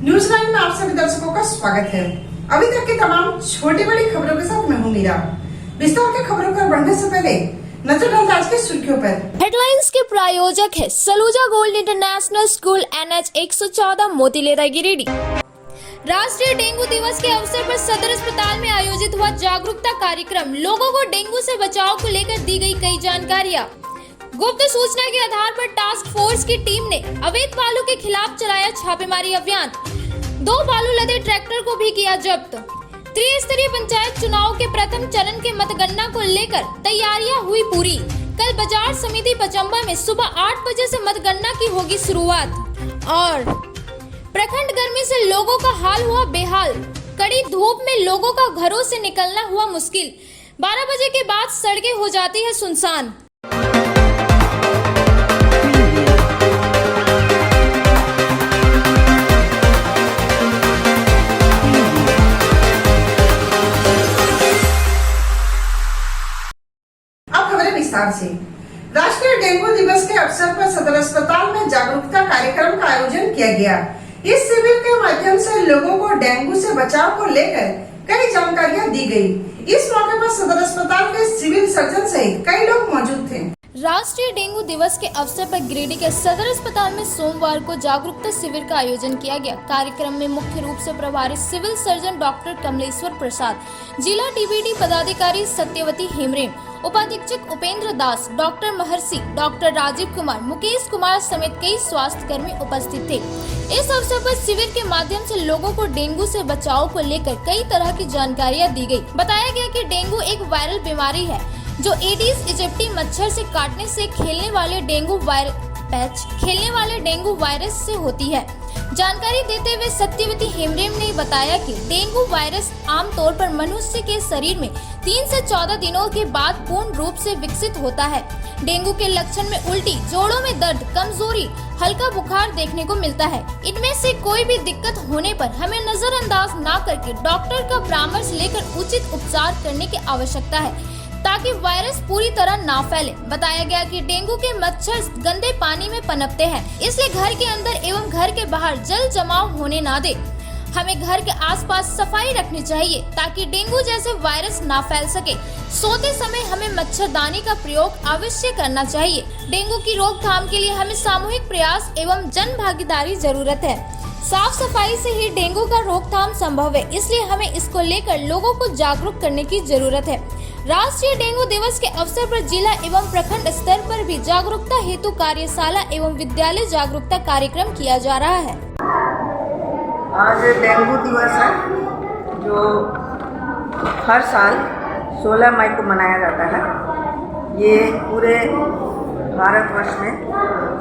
News 9 में आप सभी दर्शकों का स्वागत है। अभी तक की तमाम छोटी बड़ी खबरों के साथ मैं हूँ मीरा। विस्तार के खबरों पर बढ़ने से पहले नजर डालते आज की सुर्खियों पर। हेडलाइंस के प्रायोजक है Saluja gold international school NH 114 Motilera Giridih. राष्ट्रीय डेंगू दिवस के अवसर पर सदर अस्पताल में आयोजित हुआ जागरूकता कार्यक्रम। लोगों को डेंगू से बचाव को लेकर दी गई कई जानकारियाँ। गुप्त सूचना के आधार पर टास्क फोर्स की टीम ने अवैध बालू के खिलाफ चलाया छापेमारी अभियान। 2 बालू लदे ट्रैक्टर को भी किया जब्त। त्रिस्तरीय पंचायत चुनाव के प्रथम चरण के मतगणना को लेकर तैयारियां हुई पूरी। कल बाजार समिति पचम्बा में सुबह 8 बजे से मतगणना की होगी शुरुआत। और प्रखंड गर्मी से लोगों का हाल हुआ बेहाल। कड़ी धूप में लोगों का घरों से निकलना हुआ मुश्किल। 12 बजे के बाद सड़कें हो जाती है सुनसान। से राष्ट्रीय डेंगू दिवस के अवसर पर सदर अस्पताल में जागरूकता कार्यक्रम का आयोजन किया गया। इस शिविर के माध्यम से लोगों को डेंगू से बचाव को लेकर कई जानकारियां दी गई। इस मौके पर सदर अस्पताल के सिविल सर्जन सहित कई लोग मौजूद थे। राष्ट्रीय डेंगू दिवस के अवसर पर गिरिडीह के सदर अस्पताल में सोमवार को जागरूकता शिविर का आयोजन किया गया। कार्यक्रम में मुख्य रूप से प्रभारी civil surgeon doctor Kamleshwar Prasad, जिला DBD पदाधिकारी सत्यवती हेमरेम, उपाधीक्षक उपेंद्र दास, डॉक्टर महर्षि, डॉक्टर राजीव कुमार, मुकेश कुमार समेत कई स्वास्थ्य कर्मी उपस्थित थे। इस अवसर पर शिविर के माध्यम से लोगों को डेंगू से बचाव को लेकर कई तरह की जानकारियां दी गई। बताया गया कि डेंगू एक वायरल बीमारी है जो एडिस इजिप्टी मच्छर से काटने से खेलने वाले डेंगू वायरस से होती है। जानकारी देते हुए सत्यवती हेमरेम ने बताया कि डेंगू वायरस आमतौर पर मनुष्य के शरीर में 3 से 14 दिनों के बाद पूर्ण रूप से विकसित होता है। डेंगू के लक्षण में उल्टी, जोड़ों में दर्द, कमजोरी, हल्का बुखार देखने को मिलता है। इनमें से कोई भी दिक्कत होने पर हमें नजरअंदाज न करके डॉक्टर का परामर्श लेकर उचित उपचार करने की आवश्यकता है ताकि वायरस पूरी तरह ना फैले। बताया गया कि डेंगू के मच्छर गंदे पानी में पनपते हैं, इसलिए घर के अंदर एवं घर के बाहर जल जमाव होने ना दे। हमें घर के आसपास सफाई रखनी चाहिए ताकि डेंगू जैसे वायरस ना फैल सके। सोते समय हमें मच्छरदानी का प्रयोग अवश्य करना चाहिए। डेंगू की रोकथाम के लिए हमें सामूहिक प्रयास एवं जन भागीदारी जरूरत है। साफ सफाई से ही डेंगू का रोकथाम संभव है, इसलिए हमें इसको लेकर लोगों को जागरूक करने की जरूरत है। राष्ट्रीय डेंगू दिवस के अवसर पर जिला एवं प्रखंड स्तर पर भी जागरूकता हेतु कार्यशाला एवं विद्यालय जागरूकता कार्यक्रम किया जा रहा है। आज डेंगू दिवस है जो हर साल 16 मई को मनाया जाता है। ये पूरे भारतवर्ष में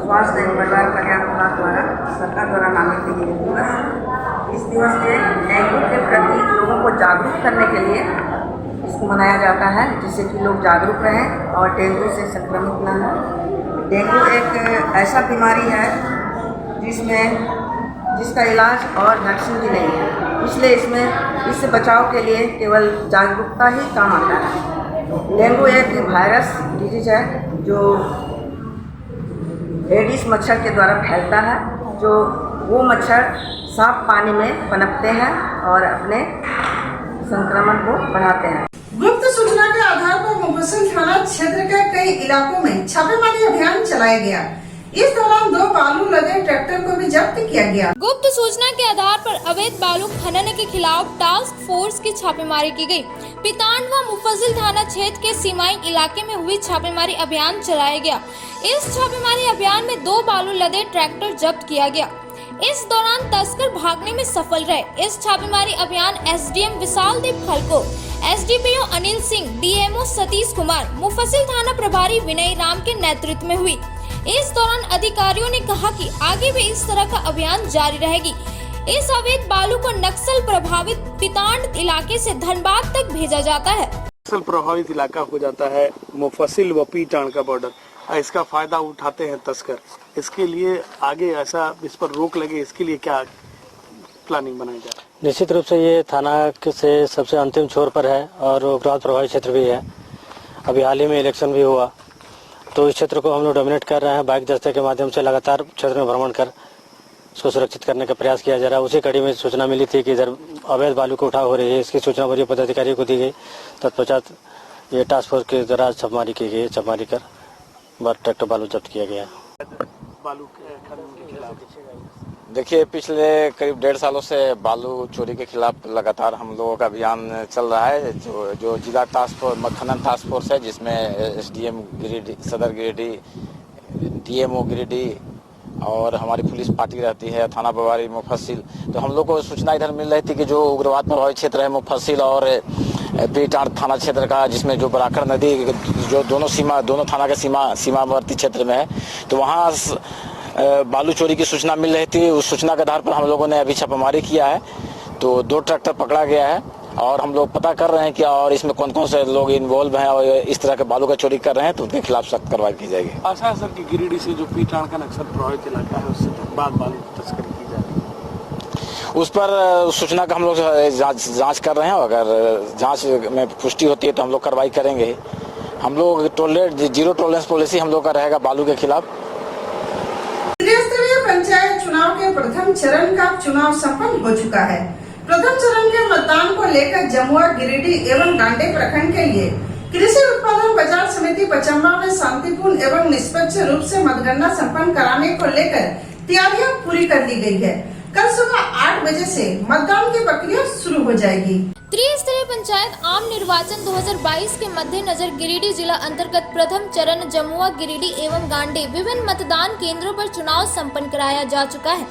स्वास्थ्य एवं परिवार कल्याण विभाग द्वारा सरकार द्वारा नामित है ये दिवस। इस दिवस में डेंगू के प्रति लोगों को जागरूक करने के लिए इसको मनाया जाता है, जिससे कि लोग जागरूक रहें और डेंगू से संक्रमित न हों। डेंगू एक ऐसा बीमारी है जिसका इलाज और वैक्सीन भी नहीं है, इसलिए इससे बचाव के लिए केवल जागरूकता ही काम आता है। डेंगू एक वायरस डिजीज है जो एडिस मच्छर के द्वारा फैलता है, जो वो मच्छर साफ पानी में पनपते हैं और अपने संक्रमण को बढ़ाते हैं। गुप्त सूचना के आधार पर मुफस्सिल थाना क्षेत्र के कई इलाकों में छापेमारी अभियान चलाया गया। इस दौरान 2 बालू लदे ट्रैक्टर को भी जब्त किया गया। गुप्त सूचना के आधार पर अवैध बालू खनन के खिलाफ टास्क फोर्स की छापेमारी की गई। पितांड व मुफस्सिल थाना क्षेत्र के सीमाई इलाके में हुई छापेमारी अभियान चलाया गया। इस छापेमारी अभियान में 2 बालू लदे ट्रैक्टर जब्त किया गया। इस दौरान तस्कर भागने में सफल रहे। इस छापेमारी अभियान SDM Vishaldeep खलको, SDPO Anil Singh, DMO Satish Kumar, मुफस्सिल थाना प्रभारी विनय राम के नेतृत्व में हुई। इस दौरान अधिकारियों ने कहा कि आगे भी इस तरह का अभियान जारी रहेगी। इस अवैध बालू को नक्सल प्रभावित पितांड इलाके से धनबाद तक भेजा जाता है। नक्सल प्रभावित इलाका हो जाता है मुफस्सिल व पितांड का बॉर्डर। इसका फायदा उठाते हैं तस्कर। इसके लिए आगे ऐसा इस पर रोक लगे, इसके लिए क्या प्लानिंग बनाई जाए? निश्चित रूप से ये थाना से सबसे अंतिम छोर पर है और उग्रवाद प्रभावित क्षेत्र भी है। अभी हाल ही में इलेक्शन भी हुआ, तो इस क्षेत्र को हम लोग डोमिनेट कर रहे हैं। बाइक दस्ते के माध्यम से लगातार क्षेत्र में भ्रमण कर उसको सुरक्षित करने का प्रयास किया जा रहा है। उसी कड़ी में सूचना मिली थी कि इधर अवैध बालू को उठाव हो रही है। इसकी सूचना वरीय पदाधिकारी को दी गई। तत्पश्चात ये टास्क फोर्स के द्वारा छापेमारी की गई। छापेमारी कर 12 ट्रैक्टर बालू जब्त किया गया। बालू के खनन देखिए, पिछले करीब 1.5 सालों से बालू चोरी के खिलाफ लगातार हम लोगों का अभियान चल रहा है। जो जिला टास्क फोर्स खनन टास्क फोर्स है, जिसमें एसडीएम गिरिडीह, सदर गिरिडीह, डीएमओ गिरिडीह और हमारी पुलिस पार्टी रहती है, थाना प्रभारी मुफस्सिल। तो हम लोग को सूचना इधर मिल रही थी कि जो उग्रवाद प्रभावित क्षेत्र है मुफस्सिल और पीटार थाना क्षेत्र का, जिसमें जो बराकर नदी जो दोनों थाना के सीमावर्ती क्षेत्र में है, तो वहाँ बालू चोरी की सूचना मिल रही थी। उस सूचना के आधार पर हम लोगों ने अभी छापेमारी किया है। तो 2 ट्रैक्टर पकड़ा गया है और हम लोग पता कर रहे हैं कि और इसमें कौन कौन से लोग इन्वॉल्व हैं और इस तरह के बालू का चोरी कर रहे हैं, तो उनके खिलाफ सख्त कार्रवाई की जाएगी। आशा है सर कि गिरिडीह से जो पीटाण का नक्सल प्रभावित इलाका है उससे बाद बालू की तस्करी की जाएगी। उस पर सूचना का हम लोग जांच कर रहे हैं। अगर जांच में पुष्टि होती है तो हम लोग कार्रवाई करेंगे। हम लोग जीरो टॉलरेंस पॉलिसी हम लोग का रहेगा बालू के खिलाफ। त्रिस्तरीय पंचायत चुनाव के प्रथम चरण का चुनाव संपन्न हो चुका है। प्रथम चरण के मतदान को लेकर जमुआ, गिरिडीह एवं गांडे प्रखंड के लिए कृषि उत्पादन बाजार समिति पचम्बा में शांतिपूर्ण एवं निष्पक्ष रूप से मतगणना संपन्न कराने को लेकर तैयारियां पूरी कर ली गई है। कल सुबह 8 बजे से मतदान की प्रक्रिया शुरू हो जाएगी। त्रिस्तरीय पंचायत आम निर्वाचन 2022 के मद्देनजर गिरिडीह जिला अंतर्गत प्रथम चरण जमुआ, गिरिडीह एवं गांडे विभिन्न मतदान केंद्रों पर चुनाव संपन्न कराया जा चुका है।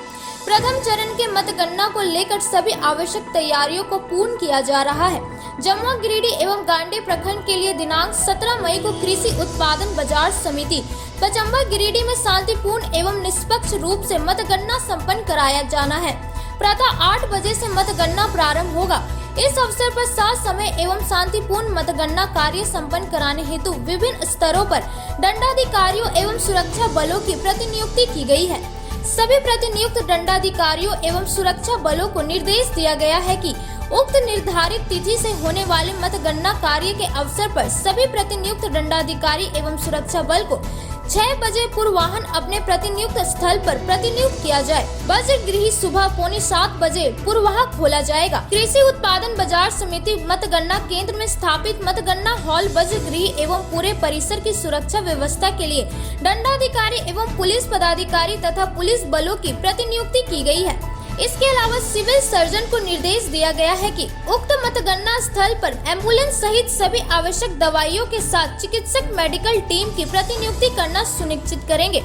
प्रथम चरण के मतगणना को लेकर सभी आवश्यक तैयारियों को पूर्ण किया जा रहा है। जमुआ, गिरिडीह एवं गांडे प्रखंड के लिए दिनांक 17 मई को कृषि उत्पादन बाजार समिति पचम्बा गिरिडीह में शांतिपूर्ण एवं निष्पक्ष रूप से मतगणना संपन्न कराया जाना है। प्रातः 8 बजे से मतगणना प्रारंभ होगा। इस अवसर पर साथ समय एवं शांतिपूर्ण मतगणना कार्य संपन्न कराने हेतु विभिन्न स्तरों पर दंडाधिकारियों एवं सुरक्षा बलों की प्रतिनियुक्ति की गई है। सभी प्रतिनियुक्त दंडाधिकारियों एवं सुरक्षा बलों को निर्देश दिया गया है कि उक्त निर्धारित तिथि से होने वाले मतगणना कार्य के अवसर पर सभी प्रतिनियुक्त दंडाधिकारी एवं सुरक्षा बल को 6 बजे पूर्वाह्न अपने प्रतिनियुक्त स्थल पर प्रतिनियुक्त किया जाए। बजट गृह सुबह 6:45 बजे पूर्वाह्न खोला जाएगा। कृषि उत्पादन बाजार समिति मतगणना केंद्र में स्थापित मतगणना हॉल, बजट गृह एवं पूरे परिसर की सुरक्षा व्यवस्था के लिए दंडाधिकारी एवं पुलिस पदाधिकारी तथा पुलिस बलों की प्रतिनियुक्ति की गई है। इसके अलावा सिविल सर्जन को निर्देश दिया गया है कि उक्त मतगणना स्थल पर एम्बुलेंस सहित सभी आवश्यक दवाइयों के साथ चिकित्सक मेडिकल टीम की प्रतिनियुक्ति करना सुनिश्चित करेंगे।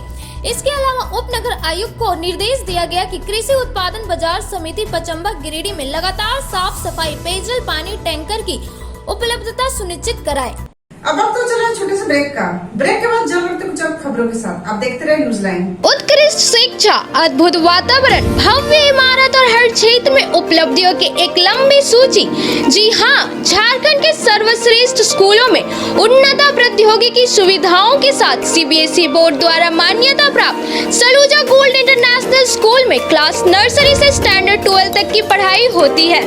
इसके अलावा उप नगर आयुक्त को निर्देश दिया गया कि कृषि उत्पादन बाजार समिति पचम्बा गिरिडीह में लगातार साफ सफाई, पेयजल, पानी टैंकर की उपलब्धता सुनिश्चित कराए। अब वक्त तो चला छोटे से ब्रेक का। ब्रेक के बाद जल्द कुछ और खबरों के साथ आप देखते रहे न्यूज लाइन। उत्कृष्ट शिक्षा, अद्भुत वातावरण, भव्य इमारत और हर क्षेत्र में उपलब्धियों की एक लंबी सूची। जी हाँ, झारखंड के सर्वश्रेष्ठ स्कूलों में उन्नत प्रौद्योगिकी सुविधाओं के साथ सीबीएसई बोर्ड द्वारा मान्यता प्राप्त सलूजा गोल्ड इंटरनेशनल स्कूल में क्लास नर्सरी से स्टैंडर्ड 12 तक की पढ़ाई होती है।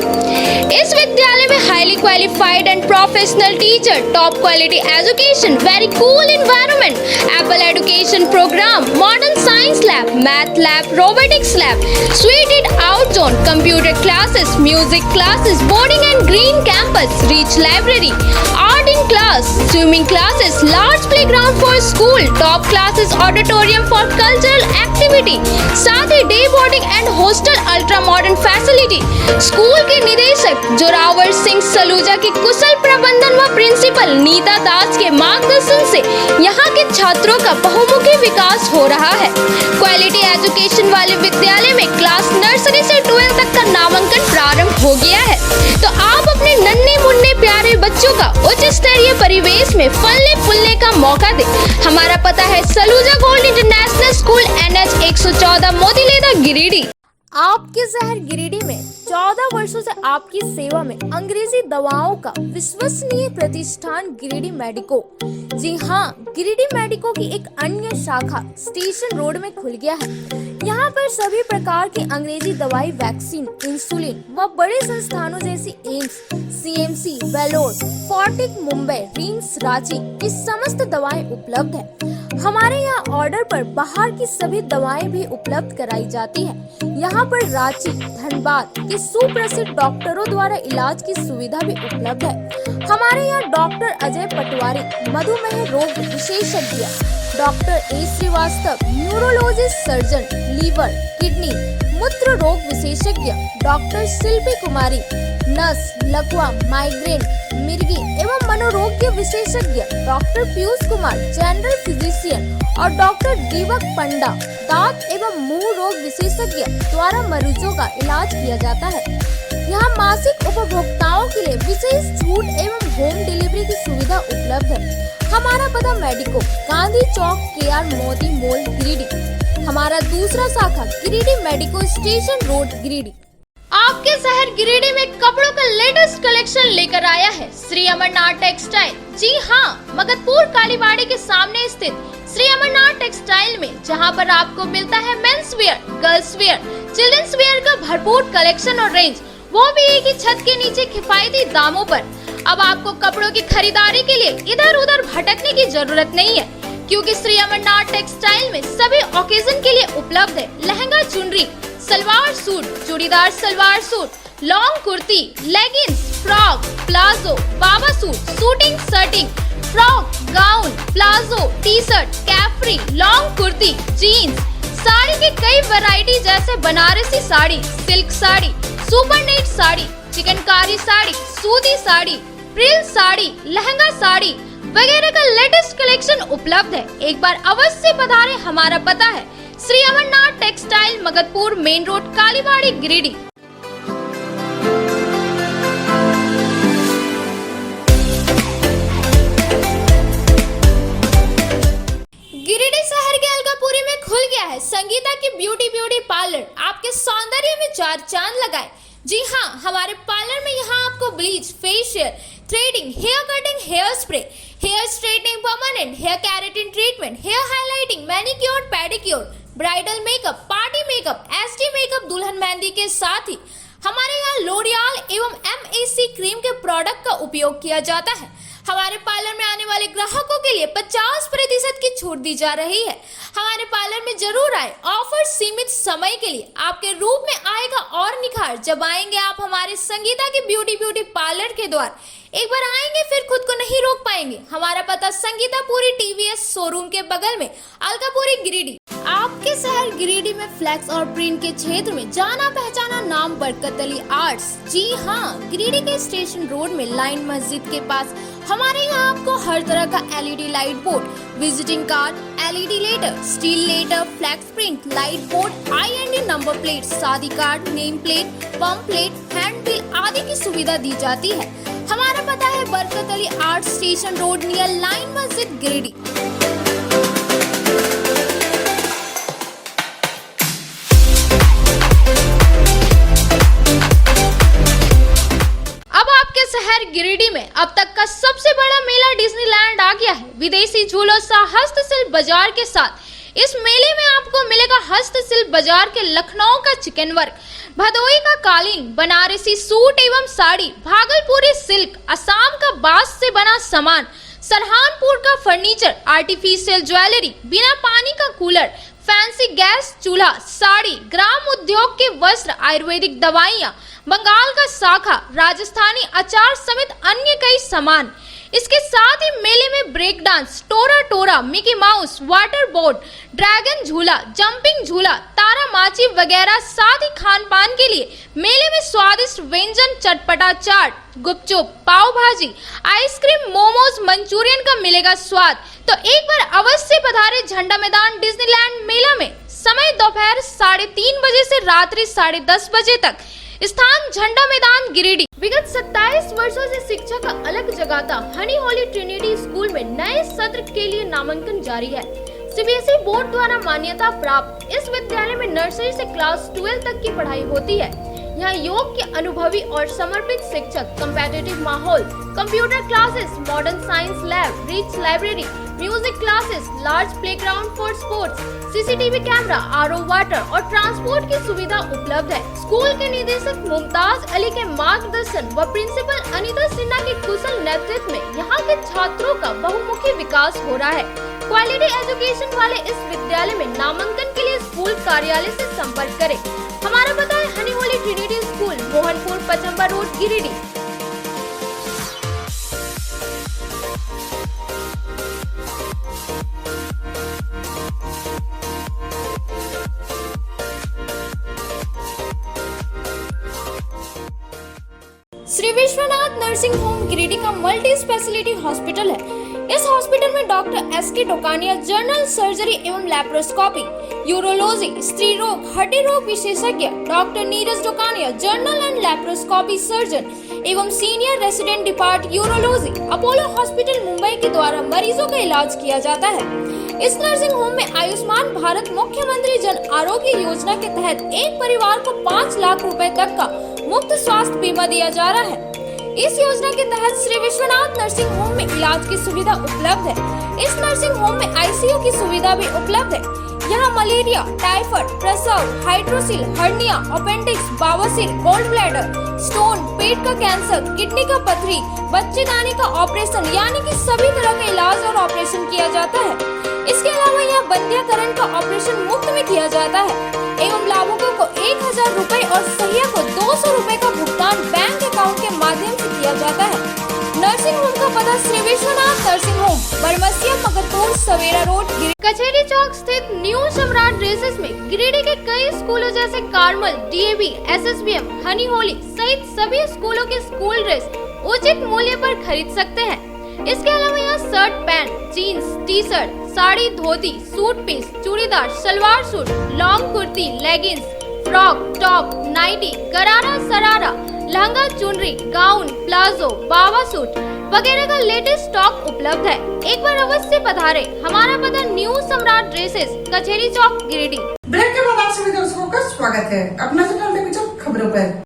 इस विद्यालय में highly qualified and professional teacher, top quality education, very cool environment, Apple education program, modern science lab, math lab, robotics lab, suited out zone, computer classes, music classes, boarding and green campus, rich library, art in class, swimming classes, large playground for school, top classes, auditorium for cultural activity, साथ ही day boarding and hostel ultra modern facility. School के निदेशक जोरावर सिंह सलूजा की कुशल प्रबंधन व principal Nita दास के मार्गदर्शन से यहाँ के छात्रों का बहुमुखी विकास हो रहा है। क्वालिटी एजुकेशन वाले विद्यालय में क्लास नर्सरी से 12 तक का नामांकन प्रारंभ हो गया है। तो आप अपने नन्हे मुन्ने प्यारे बच्चों का उच्च स्तरीय परिवेश में फलने फूलने का मौका दें। हमारा पता है Saluja gold international school, NH 114, Motileda, Giridih. आपके शहर गिरिडीह में 14 वर्षों से आपकी सेवा में अंग्रेजी दवाओं का विश्वसनीय प्रतिष्ठान गिरिडीह मेडिको। जी हाँ, गिरिडीह मेडिको की एक अन्य शाखा स्टेशन रोड में खुल गया है। यहाँ पर सभी प्रकार की अंग्रेजी दवाई, वैक्सीन, इंसुलिन व बड़े संस्थानों जैसी एम्स, CMC, वेलोर, फोर्टिक मुंबई, रिम्स रांची की समस्त दवाएं उपलब्ध है। हमारे यहाँ ऑर्डर पर बाहर की सभी दवाएं भी उपलब्ध कराई जाती हैं। यहाँ पर रांची, धनबाद के सुप्रसिद्ध डॉक्टरों द्वारा इलाज की सुविधा भी उपलब्ध है। हमारे यहाँ डॉक्टर अजय पटवारी मधुमेह रोग विशेषज्ञ, doctor A Srivastava neurologist surgeon, liver, kidney, मूत्र रोग विशेषज्ञ, डॉक्टर शिल्पी कुमारी नस, लकवा, माइग्रेन, मिर्गी एवं मनोरोग विशेषज्ञ, doctor Piyush Kumar general physician और डॉक्टर दीपक पंडा दांत एवं मुंह रोग विशेषज्ञ द्वारा मरीजों का इलाज किया जाता है। यहाँ मासिक उपभोक्ताओं के लिए विशेष छूट एवं होम डिलीवरी की सुविधा उपलब्ध है। हमारा पता मेडिको, गांधी चौक, KR मोदी मॉल, गिरिडीह। हमारा दूसरा शाखा Giridih medico station road, Giridih. आपके शहर गिरिडीह में कपड़ों का लेटेस्ट कलेक्शन लेकर आया है श्री अमरनाथ टेक्सटाइल। जी हाँ, मगधपुर कालीबाड़ी के सामने स्थित श्री अमरनाथ टेक्सटाइल में, जहां पर आपको मिलता है men's wear, girls wear, children's wear का भरपूर कलेक्शन और रेंज, वो भी एक ही छत के नीचे किफायती दामों पर। अब आपको कपड़ों की खरीदारी के लिए इधर उधर भटकने की जरूरत नहीं है, क्योंकि श्री अमरनाथ टेक्सटाइल में सभी ओकेजन के लिए उपलब्ध है लहंगा, चुनरी, salwar suit, churidar salwar suit, long kurti, leggings, frock, palazzo, बाबा suit, suiting, shirting, frock, gown, palazzo, T shirt, capri, long kurti, jeans, sari के कई वैरायटी जैसे Banarasi sari, silk sari, super net sari, chikankari sari, सूती साड़ी, प्रिल साड़ी, लहंगा साड़ी वगैरह का लेटेस्ट कलेक्शन उपलब्ध है। एक बार अवश्य पधारें। हमारा पता है Shri Amarnath textile, Magadhpur main road, Kalibari, Giridih. Giridih शहर के अलकापुरी में खुल गया है संगीता की ब्यूटी पार्लर। आपके सौंदर्य में चार चांद लगाए। जी हाँ, हमारे पार्लर में यहाँ आपको bleach, facial, threading, hair cutting, hair spray, hair straightening, permanent hair keratin treatment, hair highlighting, manicure, pedicure, bridal makeup, party makeup, SD makeup, दुल्हन मेहंदी के साथ ही हमारे यहाँ लोरियल एवं MAC क्रीम के प्रोडक्ट का उपयोग किया जाता है। हमारे पार्लर में आने वाले ग्राहकों के लिए 50% की छूट दी जा रही है। हमारे पार्लर में जरूर आए। ऑफर सीमित समय के लिए। आपके रूप में आएगा और निखार जब आएंगे आप हमारे संगीता की ब्यूटी पार्लर के द्वार। एक बार आएंगे फिर खुद को नहीं रोक पाएंगे। हमारा पता संगीतापुरी TVS शोरूम के बगल में, अलकापुरी, गिरिडीह। आपके शहर गिरिडीह में फ्लैक्स और प्रिंट के क्षेत्र में जाना पहचाना नाम बरकत अली आर्ट्स। जी हाँ, गिरिडीह के स्टेशन रोड में लाइन मस्जिद के पास हमारे यहाँ आपको हर तरह का LED light board, visiting card, LED letter, steel letter, flex print, light board, IND number plate, शादी card, name plate, pump plate, hand bill आदि की सुविधा दी जाती है। हमारा पता है Barkat Ali art station road near line मस्जिद, गिरिडीह। शहर गिरिडीह में अब तक का सबसे बड़ा मेला डिज्नीलैंड आ गया है। विदेशी झूलों सह हस्तशिल्प बाजार के साथ इस मेले में आपको मिलेगा हस्तशिल्प बाजार के लखनऊ का चिकन वर्क, भदोई का कालीन, बनारसी सूट एवं साड़ी, भागलपुरी सिल्क, असम का बांस से बना सामान, सरहानपुर का फर्नीचर, आर्टिफिशियल ज्वेलरी, बिना पानी का कूलर, फैंसी गैस चूल्हा, साड़ी, ग्राम उद्योग के वस्त्र, आयुर्वेदिक दवाइयाँ, बंगाल का शाखा, राजस्थानी अचार समेत अन्य कई सामान। इसके साथ ही मेले में break dance, Tora Tora, Mickey Mouse, water board, dragon झूला, जंपिंग झूला, तारा माची वगैरह, साथ ही खान पान के लिए मेले में स्वादिष्ट व्यंजन, चटपटा चाट, गुपचुप, पाव भाजी, आइसक्रीम, मोमोज, मंचूरियन का मिलेगा स्वाद। तो एक बार अवश्य पधारे झंडा मैदान डिज्नीलैंड मेला में। समय दोपहर 3:30 बजे से रात्रि 10:30 बजे तक। स्थान झंडा मैदान, गिरिडीह। विगत 27 वर्षों से शिक्षा का अलग जगाता हनी होली ट्रिनिटी स्कूल में नए सत्र के लिए नामांकन जारी है। CBSE बोर्ड द्वारा मान्यता प्राप्त इस विद्यालय में नर्सरी से क्लास 12 तक की पढ़ाई होती है। यहाँ योग के अनुभवी और समर्पित शिक्षक, कम्पेटिटिव माहौल, computer classes, modern science lab, rich library, music classes, large playground for sports, CCTV camera, RO water और ट्रांसपोर्ट की सुविधा उपलब्ध है। स्कूल के निदेशक मुमताज अली के मार्गदर्शन व प्रिंसिपल अनीता सिन्हा के कुशल नेतृत्व में यहाँ के छात्रों का बहुमुखी विकास हो रहा है। क्वालिटी एजुकेशन वाले इस विद्यालय में नामांकन के लिए स्कूल कार्यालय से संपर्क करें। हमारा पता है honey holy Trinity school, Mohanpur, Pachamba road, Giridih. Shri Vishwanath nursing home Giridih का मल्टी स्पेशलिटी हॉस्पिटल है। इस हॉस्पिटल में doctor S K. Dokania general surgery एवं लैप्रोस्कोपी, यूरोलॉजी, स्त्री रोग, हड्डी रोग विशेषज्ञ, doctor Neeraj Dokania general and laparoscopy surgeon एवं senior resident department urology, Apollo hospital Mumbai के द्वारा मरीजों का इलाज किया जाता है। इस नर्सिंग होम में आयुष्मान भारत मुख्यमंत्री जन आरोग्य योजना के तहत एक परिवार को 5 लाख रुपए तक का मुफ्त स्वास्थ्य बीमा दिया जा रहा है। इस योजना के तहत श्री विश्वनाथ नर्सिंग होम में इलाज की सुविधा उपलब्ध है। इस नर्सिंग होम में आईसीयू की सुविधा भी उपलब्ध है। यहाँ मलेरिया, टाइफाइड, प्रसव, हाइड्रोसिल, हर्निया, अपेंडिक्स, बवासीर, गोल्ड ब्लैडर, स्टोन, पेट का कैंसर, किडनी का पथरी, बच्चेदानी का ऑपरेशन यानी कि सभी तरह का इलाज और ऑपरेशन किया जाता है। इसके अलावा यहाँ बंध्याकरण का ऑपरेशन मुफ्त में किया जाता है एवं लाभुकों को 1000 रुपए और सहिया को 200 रुपए का भुगतान बैंक अकाउंट के माध्यम से किया जाता है। नर्सिंग होम का पता श्री विश्वनाथ नर्सिंग होम, बरमसिया, मगरपुर, सवेरा रोड, कचहरी चौक स्थित न्यू सम्राट ड्रेसेस में गिरिडीह के कई स्कूलों जैसे कार्मल, डीएवी, एसएसबीएम, हनी होली सहित सभी स्कूलों के स्कूल ड्रेस उचित मूल्य पर खरीद सकते हैं। इसके अलावा यहाँ shirt, pant, jeans, T shirt, sari, dhoti, suit piece, churidar, salwar suit, long kurti, leggings, frock, top, nightie, gharara, sharara, lehenga, चुनरी, गाउन, प्लाजो, बावा सूट वगैरह का लेटेस्ट स्टॉक उपलब्ध है। एक बार अवश्य पधारे। हमारा पता न्यू सम्राट ड्रेसेस, कचहरी चौक, गिरिडीह। ब्रेक के बाद आप सभी दर्शकों का स्वागत है अपना चैनल टेलीविजन खबरों पर।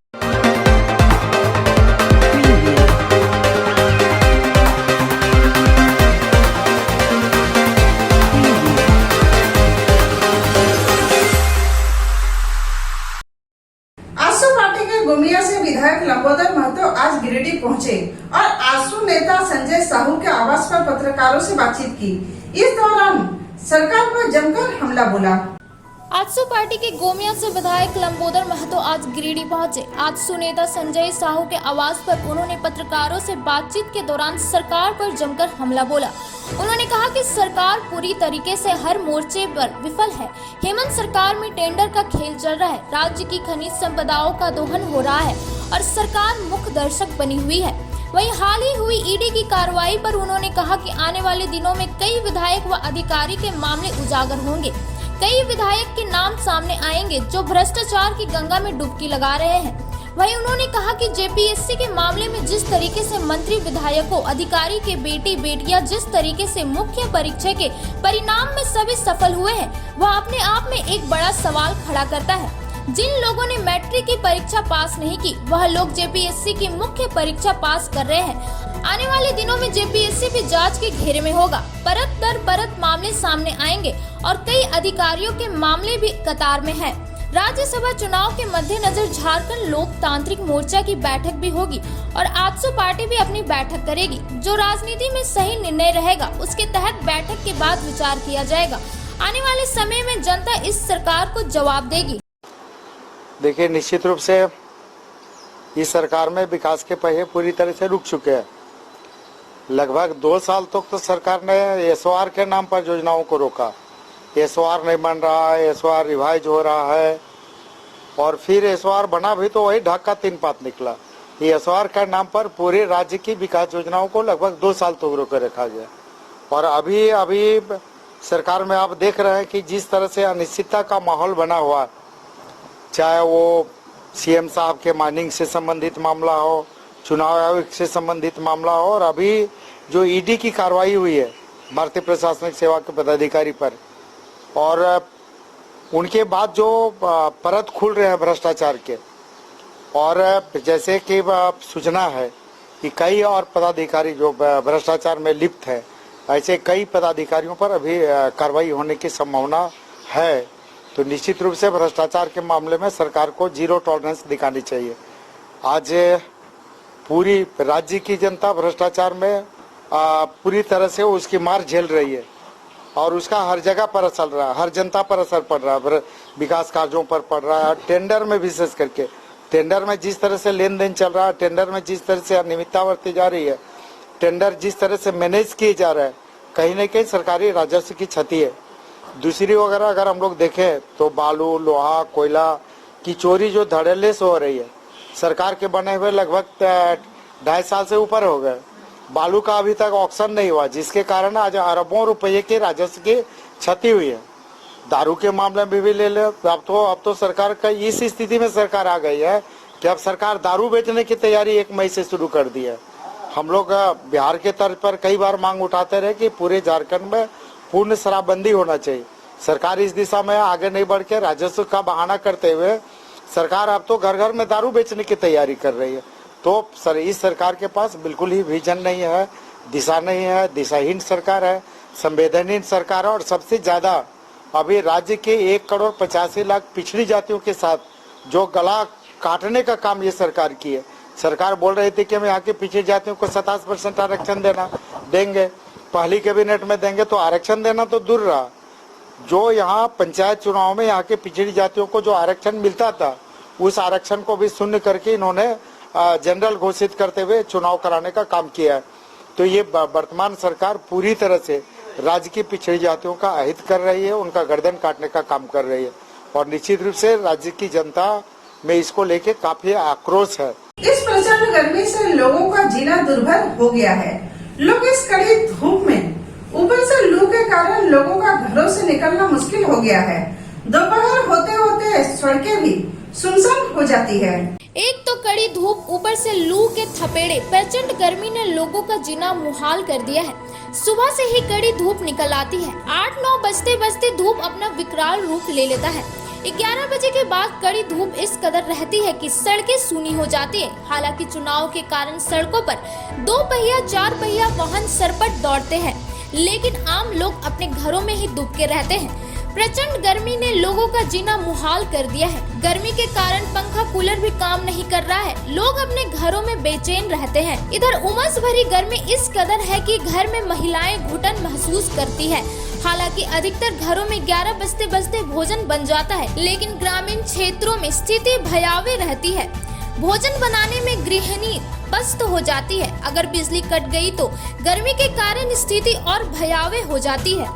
गोमिया से विधायक लंबोदर महतो आज गिरिडीह पहुंचे और आजसू नेता संजय साहू के आवास पर पत्रकारों से बातचीत की। इस दौरान सरकार पर जमकर हमला बोला। आजसू पार्टी के गोमिया से विधायक लंबोदर महतो आज गिरिडीह पहुंचे। आजसू नेता संजय साहू के आवास पर उन्होंने पत्रकारों से बातचीत के दौरान सरकार पर जमकर हमला बोला। उन्होंने कहा कि सरकार पूरी तरीके से हर मोर्चे पर विफल है। हेमंत सरकार में टेंडर का खेल चल रहा है, राज्य की खनिज संपदाओं का दोहन हो रहा है और सरकार मुख्य दर्शक बनी हुई है। वहीं हाल ही हुई ईडी की कार्रवाई पर उन्होंने कहा कि आने वाले दिनों में कई विधायक व अधिकारी के मामले उजागर होंगे। कई विधायक के नाम सामने आएंगे जो भ्रष्टाचार की गंगा में डुबकी लगा रहे हैं। वहीं उन्होंने कहा कि जेपीएससी के मामले में जिस तरीके से मंत्री, विधायकों, अधिकारी के बेटी बेटियां जिस तरीके से मुख्य परीक्षा के परिणाम में सभी सफल हुए हैं, वह अपने आप में एक बड़ा सवाल खड़ा करता है। जिन लोगों ने मैट्रिक की परीक्षा पास नहीं की, वह लोग जेपीएससी की मुख्य परीक्षा पास कर रहे हैं। आने वाले दिनों में जेपीएससी भी जांच के घेरे में होगा। परत दर परत मामले सामने आएंगे और कई अधिकारियों के मामले भी कतार में है। राज्यसभा चुनाव के मद्देनजर झारखंड लोकतांत्रिक मोर्चा की बैठक भी होगी और आजसू पार्टी भी अपनी बैठक करेगी। जो राजनीति में सही निर्णय रहेगा उसके तहत बैठक के बाद विचार किया जाएगा। आने वाले समय में जनता इस सरकार को जवाब देगी। देखिए, निश्चित रूप से इस सरकार में विकास के पहिए पूरी तरह से रुक चुके हैं। लगभग 2 साल तक तो सरकार ने एसओआर के नाम पर योजनाओं को रोका। एसओआर नहीं बन रहा है, एसओआर रिवाइज हो रहा है और फिर एसओआर बना भी तो वही ढाक का 3 पात निकला। ये एसओआर के नाम पर पूरे राज्य की विकास योजनाओं को लगभग 2 साल तक रोके रखा गया। और अभी सरकार में आप देख रहे हैं कि जिस तरह से अनिश्चितता का माहौल बना हुआ, चाहे वो सीएम साहब के माइनिंग से संबंधित मामला हो, चुनाव आयोग से संबंधित मामला हो और अभी जो ईडी की कार्रवाई हुई है भारतीय प्रशासनिक सेवा के पदाधिकारी पर, और उनके बाद जो परत खुल रहे हैं भ्रष्टाचार के, और जैसे कि सूचना है कि कई और पदाधिकारी जो भ्रष्टाचार में लिप्त है, ऐसे कई पदाधिकारियों पर अभी कार्रवाई होने की संभावना है। तो निश्चित रूप से भ्रष्टाचार के मामले में सरकार को जीरो टॉलरेंस दिखानी चाहिए। आज पूरी राज्य की जनता भ्रष्टाचार में पूरी तरह से उसकी मार झेल रही है और उसका हर जगह पर असर रहा है, हर जनता पर असर पड़ रहा है, विकास कार्यों पर पड़ रहा है। टेंडर में विशेष करके टेंडर में जिस तरह से लेन देन चल रहा है, टेंडर में जिस तरह से अनियमितता बरती जा रही है, टेंडर जिस तरह से मैनेज किए जा रहे हैं, कहीं न कहीं सरकारी राजस्व की क्षति है। दूसरी वगैरह अगर हम लोग देखें तो बालू, लोहा, कोयला की चोरी जो धड़ल्ले से हो रही है, सरकार के बने हुए लगभग 2.5 साल से ऊपर हो गए। बालू का अभी तक ऑक्शन नहीं हुआ, जिसके कारण आज अरबों रुपये के राजस्व की क्षति हुई है। दारू के मामले में भी ले ले, अब तो सरकार का इस स्थिति में सरकार आ गई है कि अब सरकार दारू बेचने की तैयारी 1 मई से शुरू कर दी है। हम लोग बिहार के तर्ज पर कई बार मांग उठाते रहे कि पूरे झारखंड में पूर्ण शराबबंदी होना चाहिए। सरकार इस दिशा में आगे नहीं बढ़ के राजस्व का बहाना करते हुए सरकार अब तो घर घर में दारू बेचने की तैयारी कर रही है। तो इस सरकार के पास बिल्कुल ही विजन नहीं है, दिशा नहीं है, दिशाहीन सरकार है, संवेदनहीन सरकार है। और सबसे ज्यादा अभी राज्य के 1,85,00,000 पिछड़ी जातियों के साथ जो गला काटने का काम ये सरकार की है। सरकार बोल रही थी कि हम यहाँ की पिछड़ी जातियों को 27% आरक्षण देंगे, पहली कैबिनेट में देंगे, तो आरक्षण देना तो दूर रहा, जो यहाँ पंचायत चुनाव में यहाँ के पिछड़ी जातियों को जो आरक्षण मिलता था, उस आरक्षण को भी शून्य करके इन्होंने जनरल घोषित करते हुए चुनाव कराने का काम किया है। तो ये वर्तमान सरकार पूरी तरह से राज्य की पिछड़ी जातियों का अहित कर रही है, उनका गर्दन काटने का काम कर रही है। और निश्चित रूप से राज्य की जनता में इसको लेके काफी आक्रोश है। इस प्रचंड गर्मी से लोगों का जीना दुर्भर हो गया है। लोग इस कड़ी धूप में, ऊपर से लू के कारण लोगों का घरों से निकलना मुश्किल हो गया है। दोपहर होते होते सड़कें भी सुनसान हो जाती है। एक तो कड़ी धूप, ऊपर से लू के थपेड़े, प्रचंड गर्मी ने लोगों का जीना मुहाल कर दिया है। सुबह से ही कड़ी धूप निकल आती है। 8-9 बजते बजते धूप अपना विकराल रूप ले लेता है। 11 बजे के बाद कड़ी धूप इस कदर रहती है कि सड़कें सूनी हो जाती है। हालांकि चुनाव के कारण सड़कों पर 2 पहिया 4 पहिया वाहन सरपट दौड़ते हैं, लेकिन आम लोग अपने घरों में ही दुबके रहते हैं। प्रचंड गर्मी ने लोगों का जीना मुहाल कर दिया है। गर्मी के कारण पंखा कूलर भी काम नहीं कर रहा है। लोग अपने घरों में बेचैन रहते हैं। इधर उमस भरी गर्मी इस कदर है कि घर में महिलाएं घुटन महसूस करती है। हालांकि अधिकतर घरों में 11 बजते बजते भोजन बन जाता है, लेकिन ग्रामीण क्षेत्रों में स्थिति भयावह रहती है। भोजन बनाने में गृहिणी पस्त हो जाती है। अगर बिजली कट गई तो गर्मी के कारण स्थिति और भयावह हो जाती है।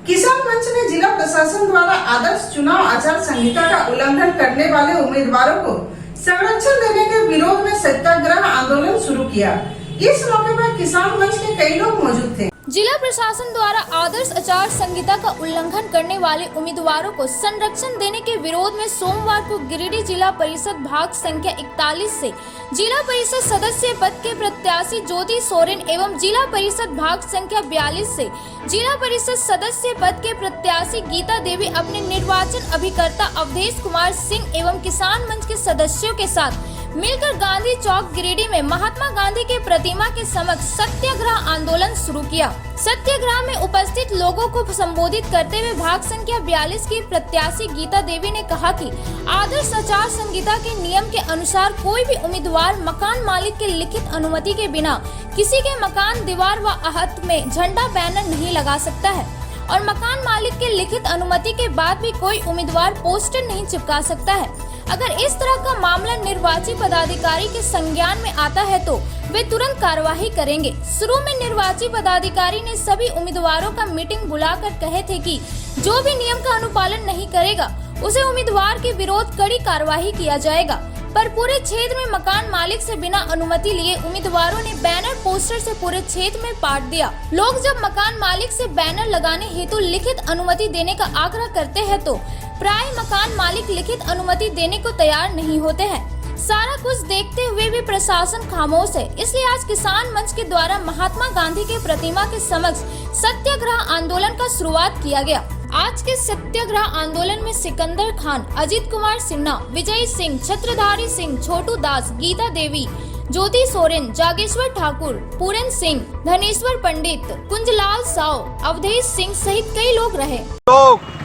किसान मंच ने जिला प्रशासन द्वारा आदर्श चुनाव आचार संहिता का उल्लंघन करने वाले उम्मीदवारों को संरक्षण देने के विरोध में सत्याग्रह आंदोलन शुरू किया। इस मौके पर किसान मंच के कई लोग मौजूद थे। जिला प्रशासन द्वारा आदर्श आचार संहिता का उल्लंघन करने वाले उम्मीदवारों को संरक्षण देने के विरोध में सोमवार को गिरिडीह जिला परिषद भाग संख्या 41 से जिला परिषद सदस्य पद के प्रत्याशी ज्योति सोरेन एवं जिला परिषद भाग संख्या 42 से जिला परिषद सदस्य पद के प्रत्याशी गीता देवी अपने निर्वाचन अभिकर्ता अवधेश कुमार सिंह एवं किसान मंच के सदस्यों के साथ मिलकर गांधी चौक गिरिडीह में महात्मा गांधी के प्रतिमा के समक्ष सत्याग्रह आंदोलन शुरू किया। सत्याग्रह में उपस्थित लोगों को संबोधित करते हुए भाग संख्या 42 की प्रत्याशी गीता देवी ने कहा कि आदर्श आचार संहिता के नियम के अनुसार कोई भी उम्मीदवार मकान मालिक के लिखित अनुमति के बिना किसी के मकान, दीवार व आहत में झंडा, बैनर नहीं लगा सकता है और मकान मालिक के लिखित अनुमति के बाद भी कोई उम्मीदवार पोस्टर नहीं चिपका सकता है। अगर इस तरह का मामला निर्वाची पदाधिकारी के संज्ञान में आता है तो वे तुरंत कार्यवाही करेंगे। शुरू में निर्वाची पदाधिकारी ने सभी उम्मीदवारों का मीटिंग बुलाकर कहे थे कि जो भी नियम का अनुपालन नहीं करेगा उसे उम्मीदवार के विरोध कड़ी कार्यवाही किया जाएगा। पर पूरे क्षेत्र में मकान मालिक से बिना अनुमति लिए उम्मीदवारों ने बैनर, पोस्टर से पूरे क्षेत्र में पाट दिया। लोग जब मकान मालिक से बैनर लगाने हेतु लिखित अनुमति देने का आग्रह करते हैं तो प्राय मकान मालिक लिखित अनुमति देने को तैयार नहीं होते हैं। सारा कुछ देखते हुए भी प्रशासन खामोश है। इसलिए आज किसान मंच के द्वारा महात्मा गांधी के प्रतिमा के समक्ष सत्याग्रह आंदोलन का शुरुआत किया गया। आज के सत्याग्रह आंदोलन में सिकंदर खान, अजीत कुमार सिन्हा, विजय सिंह, छत्रधारी सिंह, छोटू दास, गीता देवी, ज्योति सोरेन, जागेश्वर ठाकुर, पूरन सिंह, धनेश्वर पंडित, कुंजलाल साव, अवधेश सिंह सहित कई लोग रहे। लोग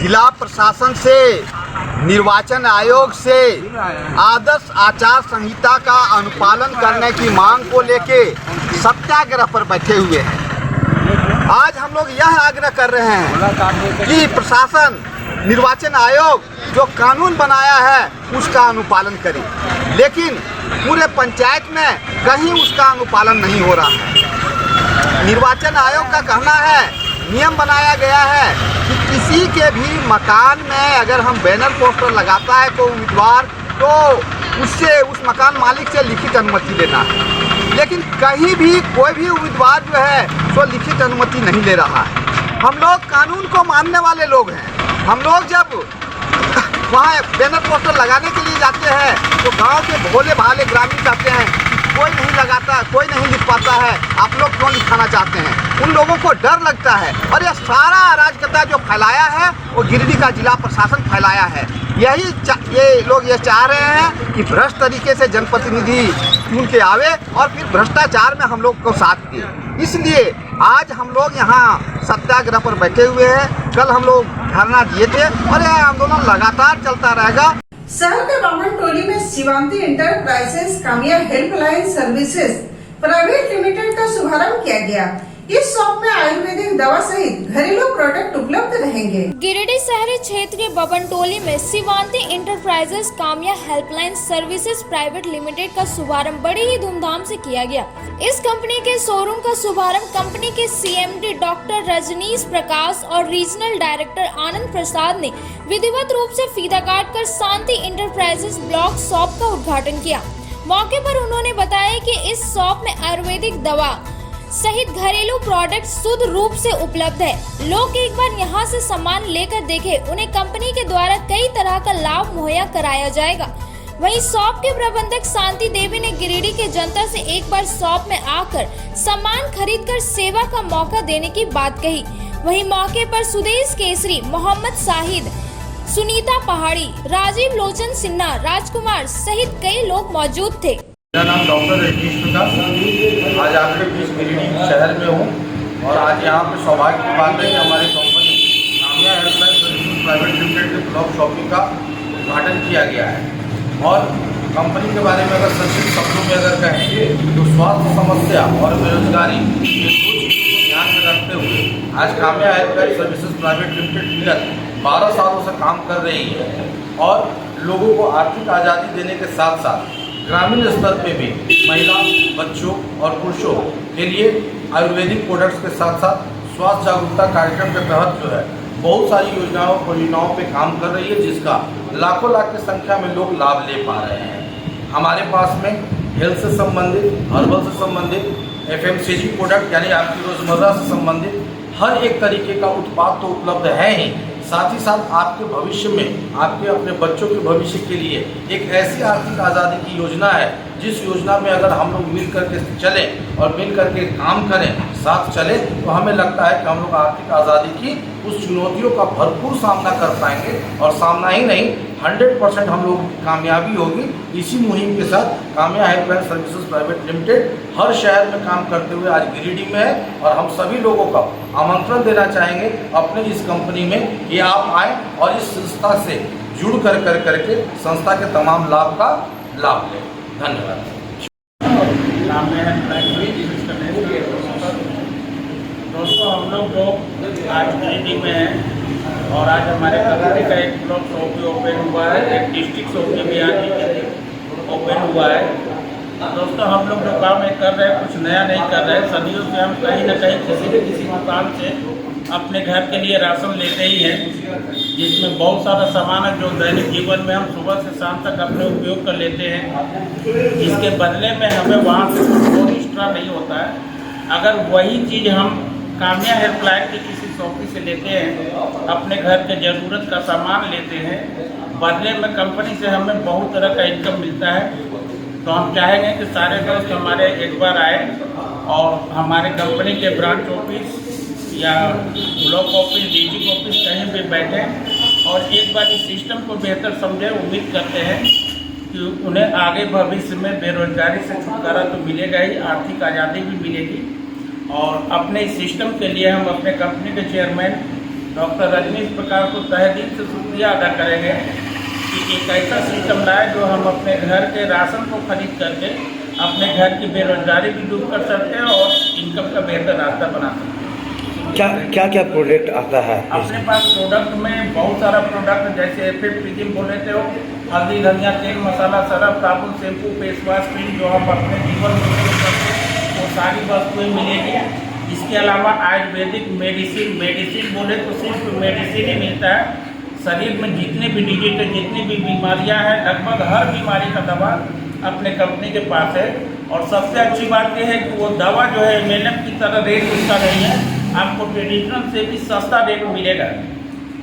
जिला प्रशासन से, निर्वाचन आयोग से आदर्श आचार संहिता का अनुपालन करने की मांग को लेके सत्याग्रह पर बैठे हुए हैं। आज हम लोग यह आग्रह कर रहे हैं कि प्रशासन, निर्वाचन आयोग जो कानून बनाया है उसका अनुपालन करे, लेकिन पूरे पंचायत में कहीं उसका अनुपालन नहीं हो रहा है। निर्वाचन आयोग का कहना है, नियम बनाया गया है कि किसी के भी मकान में अगर हम बैनर पोस्टर लगाता है तो उम्मीदवार तो उससे, उस मकान मालिक से लिखित अनुमति लेना है, लेकिन कहीं भी कोई भी उम्मीदवार जो है तो लिखित अनुमति नहीं ले रहा है। हम लोग कानून को मानने वाले लोग हैं। हम लोग जब वहाँ बैनर पोस्टर लगाने के लिए जाते हैं तो गांव के भोले भाले ग्रामीण कहते हैं कि कोई नहीं लगाता, कोई नहीं लिख पाता है, आप लोग क्यों लिखाना चाहते हैं। उन लोगों को डर लगता है और ये सारा अराजकता जो फैलाया है वो गिरिडीह का जिला प्रशासन फैलाया है। ये लोग ये चाह रहे हैं कि भ्रष्ट तरीके से जनप्रतिनिधि चुन के आवे और फिर भ्रष्टाचार में हम लोग को साथ दिए। इसलिए आज हम लोग यहाँ सत्याग्रह पर बैठे हुए हैं। कल हम लोग धरना दिए थे और यह आंदोलन लगातार चलता रहेगा। शहर के बामन टोली में Shivanti enterprises Kamiya helpline services private limited का शुभारंभ किया गया। इस शॉप में आयुर्वेदिक दवा सहित घरेलू प्रोडक्ट उपलब्ध रहेंगे। गिरिडीह शहरी क्षेत्र के बबनटोली में Shivanti enterprises Kamiya helpline services private limited का शुभारंभ बड़ी ही धूमधाम से किया गया। इस कंपनी के शोरूम का शुभारंभ कंपनी के CMD डॉक्टर रजनीश प्रकाश और रीजनल डायरेक्टर आनंद प्रसाद ने विधिवत रूप से फीता काट कर शांति इंटरप्राइजेस ब्लॉक शॉप का उद्घाटन किया। मौके पर उन्होंने बताया कि इस शॉप में आयुर्वेदिक दवा सहित घरेलू प्रोडक्ट शुद्ध रूप से उपलब्ध है। लोग एक बार यहां से सामान लेकर देखें, उन्हें कंपनी के द्वारा कई तरह का लाभ मुहैया कराया जाएगा। वहीं शॉप के प्रबंधक शांति देवी ने गिरिडीह के जनता से एक बार शॉप में आकर सामान खरीदकर सेवा का मौका देने की बात कही। वहीं मौके पर सुदेश केसरी, मोहम्मद शाहिद, सुनीता पहाड़ी, राजीव लोचन सिन्हा, राजकुमार सहित कई लोग मौजूद थे। मेरा नाम डॉक्टर रजनीश प्रकाश, आज आपके बीच गिरिडीह शहर में हूँ और आज यहाँ पे सौभाग्य की बात है कि हमारी company Kamiya helpline services private limited के ब्लॉक शॉपिंग का उद्घाटन किया गया है। और कंपनी के बारे में अगर संक्षिप्त शब्दों में अगर कहें तो स्वास्थ्य समस्या और बेरोजगारी ये दो चीज़ों को ध्यान में रखते हुए आज Kamiya helpline services private limited विगत 12 सालों से काम कर रही है और लोगों को आर्थिक आज़ादी देने के साथ साथ ग्रामीण स्तर पे भी महिला, बच्चों और पुरुषों के लिए आयुर्वेदिक प्रोडक्ट्स के साथ साथ स्वास्थ्य जागरूकता कार्यक्रम के तहत जो है बहुत सारी योजनाओं परियोजनाओं पे काम कर रही है, जिसका लाखों लाख की संख्या में लोग लाभ ले पा रहे हैं। हमारे पास में हेल्थ से संबंधित, हर्बल से संबंधित, FMCG प्रोडक्ट यानी आपकी रोजमर्रा से संबंधित हर एक तरीके का उत्पाद तो उपलब्ध है ही, साथ ही साथ आपके भविष्य में, आपके अपने बच्चों के भविष्य के लिए एक ऐसी आर्थिक आज़ादी की योजना है जिस योजना में अगर हम लोग मिल करके चलें और मिल करके काम करें, साथ चलें, तो हमें लगता है कि हम लोग आर्थिक आज़ादी की उस चुनौतियों का भरपूर सामना कर पाएंगे और सामना ही नहीं 100% हम लोगों की कामयाबी होगी। इसी मुहिम के साथ Kamiya helpline services private limited हर शहर में काम करते हुए आज गिरिडीह में है और हम सभी लोगों का आमंत्रण देना चाहेंगे अपने इस कंपनी में कि आप आएँ और इस संस्था से जुड़ करके संस्था के तमाम लाभ का लाभ लें। धन्यवाद। दोस्तों, हम लोग आज गिरिडीह में हैं और आज हमारे कंपनी का एक ब्लॉक शॉप भी ओपन हुआ है, एक डिस्ट्रिक्ट शॉप भी यहाँ ओपन हुआ है। दोस्तों, हम लोग जो काम कर रहे हैं कुछ नया नहीं कर रहे हैं। सदियों से हम कहीं ना कहीं किसी न किसी दुकान से अपने घर के लिए राशन लेते ही हैं, जिसमें बहुत सारा सामान है जो दैनिक जीवन में हम सुबह से शाम तक अपने उपयोग कर लेते हैं। इसके बदले में हमें वहाँ से कुछ एक्स्ट्रा नहीं होता है। अगर वही चीज़ हम कामिया हेल्पलाइन के किसी शॉपी से लेते हैं, अपने घर के ज़रूरत का सामान लेते हैं, बदले में कंपनी से हमें बहुत तरह का इनकम मिलता है। तो हम चाहेंगे कि सारे दोस्त हमारे एक बार आए और हमारे कंपनी के ब्रांच ऑफिस या ब्लॉक ऑफिस, डिस्ट्रिक्ट ऑफिस कहीं भी बैठे और एक बार इस सिस्टम को बेहतर समझे। उम्मीद करते हैं कि उन्हें आगे भविष्य में बेरोजगारी से छुटकारा तो मिलेगा ही, आर्थिक आज़ादी भी मिलेगी। और अपने इस सिस्टम के लिए हम अपने कंपनी के चेयरमैन डॉक्टर रजनीश प्रकाश को तहे दिल से शुक्रिया अदा करेंगे कि एक ऐसा सिस्टम लाए जो हम अपने घर के राशन को खरीद करके अपने घर की बेरोजगारी भी दूर कर सकते हैं और इनकम का बेहतर रास्ता बना सकते हैं। क्या क्या प्रोडक्ट आता है? अपने पास प्रोडक्ट में बहुत सारा प्रोडक्ट जैसे FFP बोले थे, हल्दी, धनिया तेल, मसाला, सरफ, साबुन, शैम्पू, फेस वॉश, क्रीम जो हम अपने जीवन में यूज करते हैं वो सारी वस्तुएं मिलेगी। इसके अलावा आयुर्वेदिक मेडिसिन बोले तो सिर्फ मेडिसिन ही मिलता है। शरीर में जितने भी डिजीज, जितनी भी बीमारियां हैं, लगभग हर बीमारी का दवा अपने कंपनी के पास है। और सबसे अच्छी बात यह है कि वो दवा जो है MLM की तरह रेट उसका नहीं है, आपको ट्रेडिशनल से भी सस्ता रेट मिलेगा।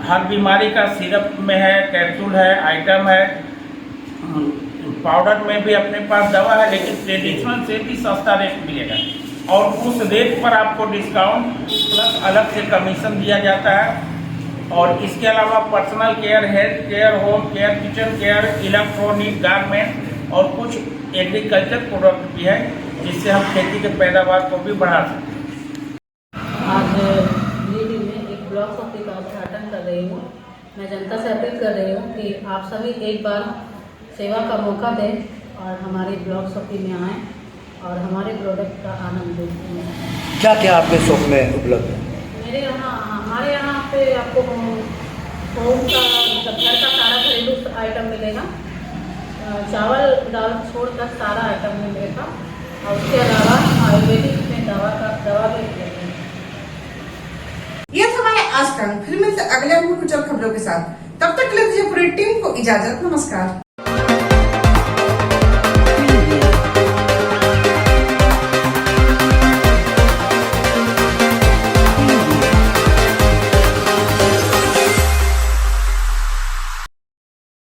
हर बीमारी का सिरप में है, कैप्सूल है, आइटम है, पाउडर में भी अपने पास दवा है, लेकिन ट्रेडिशनल से भी सस्ता रेट मिलेगा। और उस रेट पर आपको डिस्काउंट प्लस अलग से कमीशन दिया जाता है। और इसके अलावा personal care, health care, home care, kitchen care, electronic, garment और कुछ एग्रीकल्चर प्रोडक्ट भी है जिससे हम खेती के पैदावार को भी बढ़ा सकते हैं। आज गिरिडीह में एक ब्लॉक ऑफिस का उद्घाटन कर रही हूँ। मैं जनता से अपील कर रही हूँ कि आप सभी एक बार सेवा का मौका दें और हमारे ब्लॉक ऑफिस में आएँ और हमारे प्रोडक्ट का आनंद लें। क्या क्या आपके शॉप में उपलब्ध है? हमारे यहाँ पे आपको होम का, घर का सारा घरेलू आइटम मिलेगा। चावल दाल छोड़कर सारा आइटम मिलेगा और उसके अलावा आयुर्वेदिक में दवा भी मिलेगी। ये था हमारे आज का। फिर मिलते अगले कुछ और खबरों के साथ। तब तक के लिए पूरी टीम को इजाजत। नमस्कार।